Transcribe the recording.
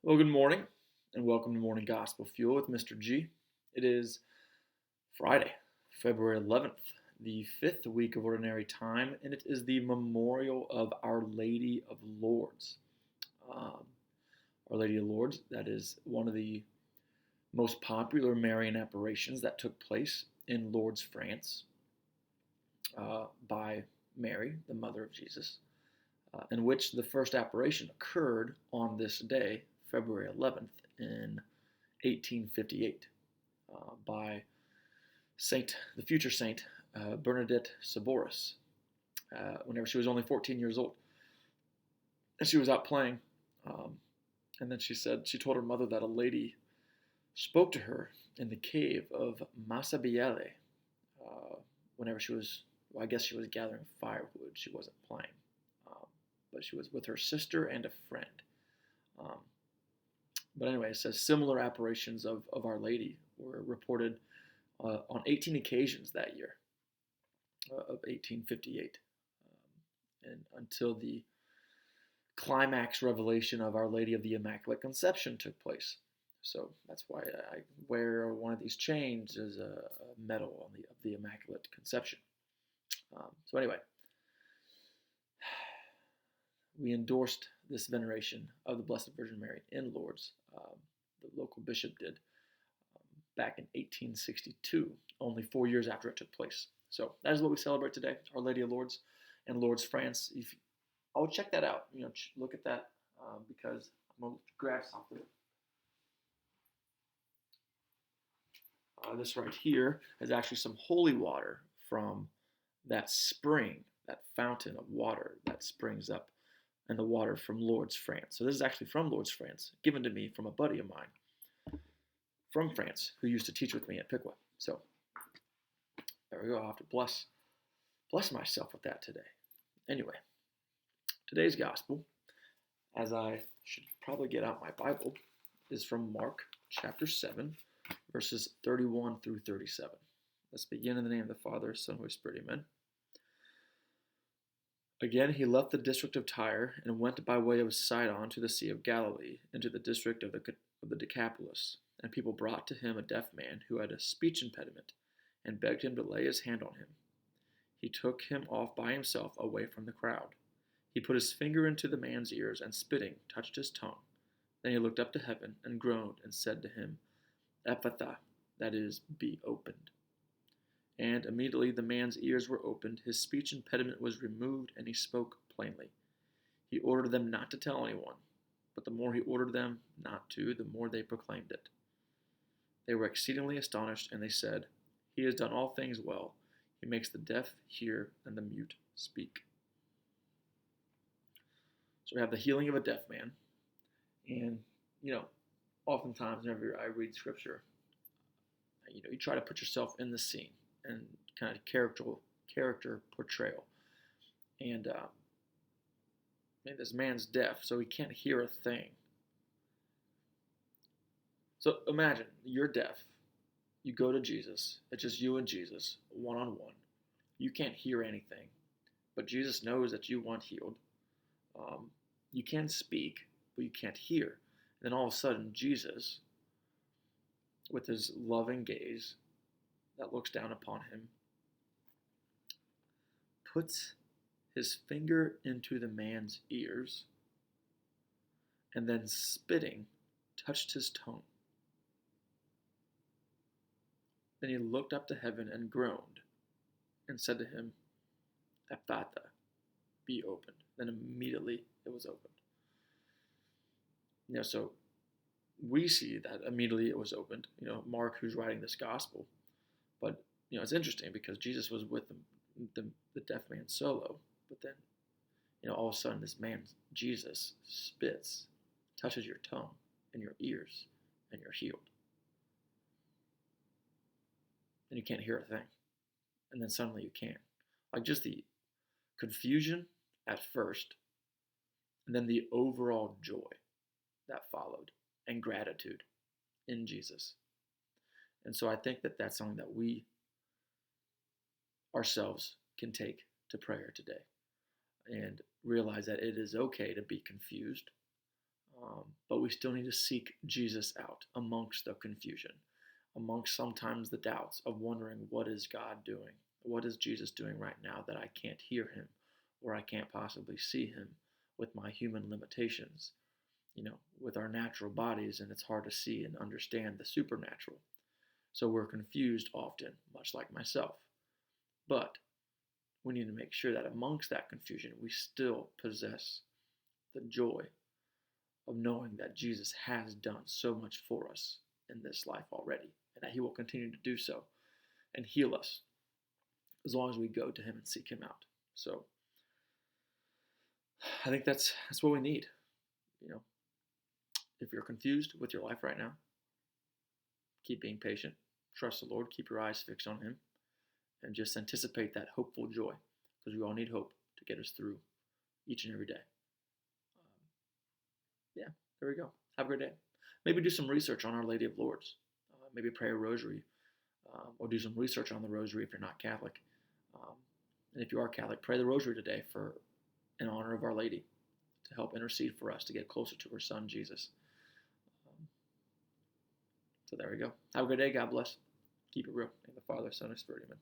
Well, good morning, and welcome to Morning Gospel Fuel with Mr. G. It is Friday, February 11th, the fifth week of Ordinary Time, and it is the memorial of Our Lady of Lourdes. Um, Our Lady of Lourdes, that is one of the most popular Marian apparitions that took place in Lourdes, France, by Mary, the mother of Jesus, in which the first apparition occurred on this day, February 11th, in 1858, by the future Saint Bernadette Soubirous, whenever she was only 14 years old. And she was out playing, and then she told her mother that a lady spoke to her in the cave of Massabielle, whenever well, I guess she was gathering firewood. She wasn't playing, but she was with her sister and a friend. Um, But anyway, it says similar apparitions of Our Lady were reported on 18 occasions that year of 1858, and until the climax revelation of Our Lady of the Immaculate Conception took place. So that's why I wear one of these chains as a medal of the Immaculate Conception. So anyway, we endorsed this veneration of the Blessed Virgin Mary in Lourdes. The local bishop did back in 1862, only 4 years after it took place. So that is what we celebrate today, Our Lady of Lourdes in Lourdes, France. I'll check that out. Look at that because I'm gonna grab something. This right here is actually some holy water from that spring, that fountain of water that springs up, and the water from Lourdes, France. So this is actually from Lourdes, France, given to me from a buddy of mine from France who used to teach with me at Piqua. So there we go. I'll have to bless myself with that today. Anyway, today's gospel, as I should probably get out my Bible, is from Mark chapter 7, verses 31 through 37. Let's begin in the name of the Father, Son, Holy Spirit. Amen. Again, he left the district of Tyre and went by way of Sidon to the Sea of Galilee, into the district of the Decapolis. And people brought to him a deaf man who had a speech impediment, and begged him to lay his hand on him. He took him off by himself away from the crowd. He put his finger into the man's ears, and spitting, touched his tongue. Then he looked up to heaven, and groaned, and said to him, Ephphatha, that is, be opened. And immediately the man's ears were opened, his speech impediment was removed, and he spoke plainly. He ordered them not to tell anyone, but the more he ordered them not to, the more they proclaimed it. They were exceedingly astonished, and they said, He has done all things well. He makes the deaf hear and the mute speak. So we have the healing of a deaf man. And, oftentimes whenever I read scripture, you try to put yourself in the scene and kind of character portrayal. And this man's deaf, so he can't hear a thing. So imagine you're deaf. You go to Jesus. It's just you and Jesus, one-on-one. You can't hear anything, but Jesus knows that you want healed. You can speak, but you can't hear. And then all of a sudden, Jesus, with his loving gaze that looks down upon him, puts his finger into the man's ears, and then spitting, touched his tongue. Then he looked up to heaven and groaned, and said to him, Ephphatha, be opened. Then immediately it was opened. So we see that immediately it was opened. Mark, who's writing this gospel, but it's interesting because Jesus was with the deaf man solo, but then all of a sudden this man Jesus spits, touches your tongue and your ears, and you're healed. And you can't hear a thing, and then suddenly you can. Like just the confusion at first, and then the overall joy that followed, and gratitude in Jesus. And so I think that that's something that we ourselves can take to prayer today, and realize that it is okay to be confused. But we still need to seek Jesus out amongst the confusion, amongst sometimes the doubts of wondering, what is God doing? What is Jesus doing right now that I can't hear him, or I can't possibly see him with my human limitations, with our natural bodies, and it's hard to see and understand the supernatural. So we're confused often, much like myself. But we need to make sure that amongst that confusion, we still possess the joy of knowing that Jesus has done so much for us in this life already, and that he will continue to do so and heal us as long as we go to him and seek him out. So I think that's what we need. If you're confused with your life right now, keep being patient, trust the Lord, keep your eyes fixed on him, and just anticipate that hopeful joy, because we all need hope to get us through each and every day. Yeah, there we go. Have a great day. Maybe do some research on Our Lady of Lourdes. Maybe pray a rosary, or do some research on the rosary if you're not Catholic. And if you are Catholic, pray the rosary today in honor of Our Lady, to help intercede for us to get closer to her Son, Jesus. So there we go. Have a good day. God bless. Keep it real. In the Father, Son, and Spirit. Amen.